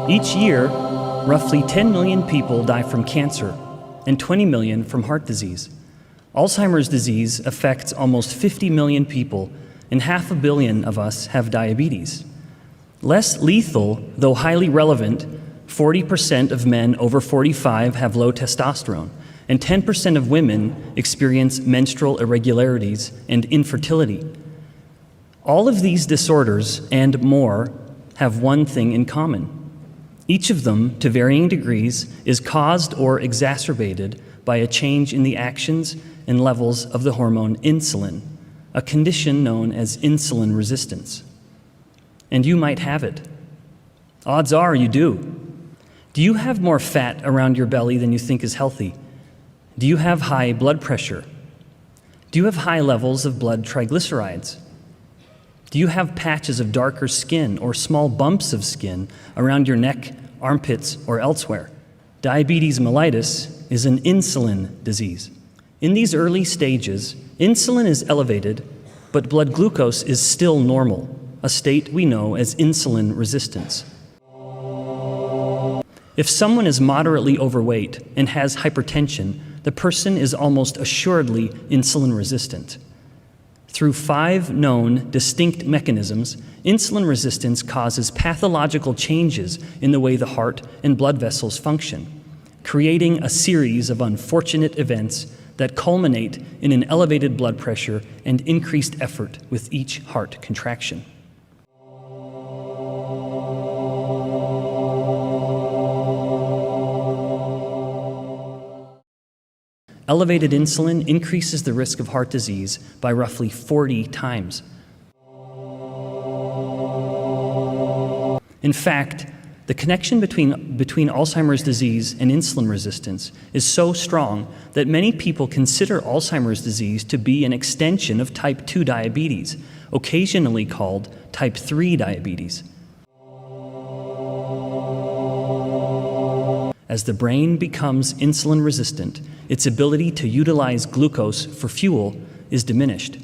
Each year, roughly 10 million people die from cancer and 20 million from heart disease. Alzheimer's disease affects almost 50 million people, and 500 million of us have diabetes. Less lethal, though highly relevant, 40% of men over 45 have low testosterone, and 10% of women experience menstrual irregularities and infertility. All of these disorders and more have one thing in common. Each of them, to varying degrees, is caused or exacerbated by a change in the actions and levels of the hormone insulin, a condition known as insulin resistance. And you might have it. Odds are you do. Do you have more fat around your belly than you think is healthy? Do you have high blood pressure? Do you have high levels of blood triglycerides? Do you have patches of darker skin or small bumps of skin around your neck, armpits, or elsewhere? Diabetes mellitus is an insulin disease. In these early stages, insulin is elevated, but blood glucose is still normal, a state we know as insulin resistance. If someone is moderately overweight and has hypertension, the person is almost assuredly insulin resistant. Through 5 known distinct mechanisms, insulin resistance causes pathological changes in the way the heart and blood vessels function, creating a series of unfortunate events that culminate in an elevated blood pressure and increased effort with each heart contraction. Elevated insulin increases the risk of heart disease by roughly 40 times. In fact, the connection between Alzheimer's disease and insulin resistance is so strong that many people consider Alzheimer's disease to be an extension of type 2 diabetes, occasionally called type 3 diabetes. As the brain becomes insulin resistant, its ability to utilize glucose for fuel is diminished.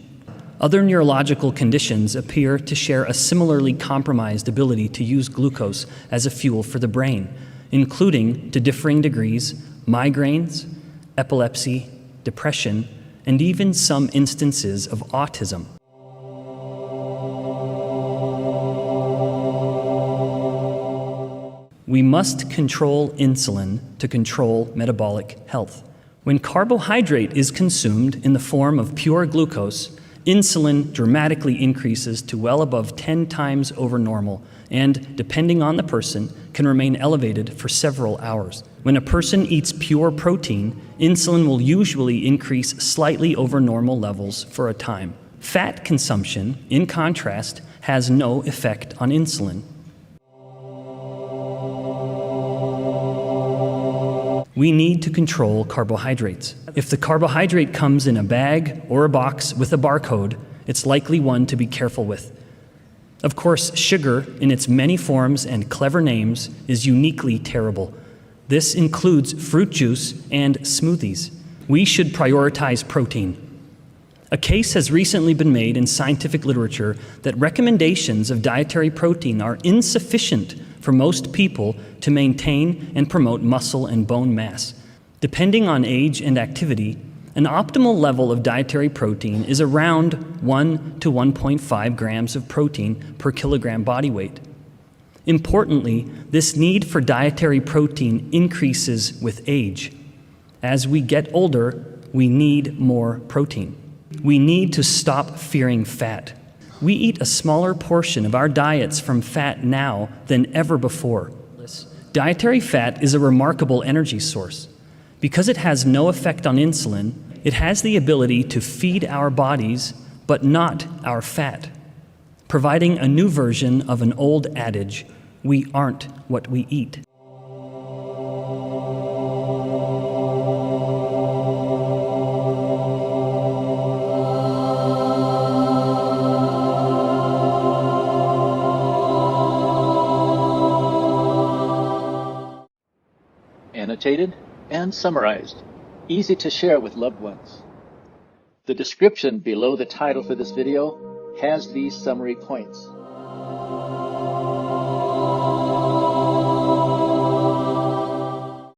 Other neurological conditions appear to share a similarly compromised ability to use glucose as a fuel for the brain, including, to differing degrees, migraines, epilepsy, depression, and even some instances of autism. We must control insulin to control metabolic health. When carbohydrate is consumed in the form of pure glucose, insulin dramatically increases to well above 10 times over normal and, depending on the person, can remain elevated for several hours. When a person eats pure protein, insulin will usually increase slightly over normal levels for a time. Fat consumption, in contrast, has no effect on insulin. We need to control carbohydrates. If the carbohydrate comes in a bag or a box with a barcode, it's likely one to be careful with. Of course, sugar, in its many forms and clever names, is uniquely terrible. This includes fruit juice and smoothies. We should prioritize protein. A case has recently been made in scientific literature that recommendations of dietary protein are insufficient for most people to maintain and promote muscle and bone mass. Depending on age and activity, an optimal level of dietary protein is around 1 to 1.5 grams of protein per kilogram body weight. Importantly, this need for dietary protein increases with age. As we get older, we need more protein. We need to stop fearing fat. We eat a smaller portion of our diets from fat now than ever before. Dietary fat is a remarkable energy source. Because it has no effect on insulin, it has the ability to feed our bodies, but not our fat, providing a new version of an old adage, we aren't what we eat. Annotated and summarized, easy to share with loved ones. The description below the title for this video has these summary points.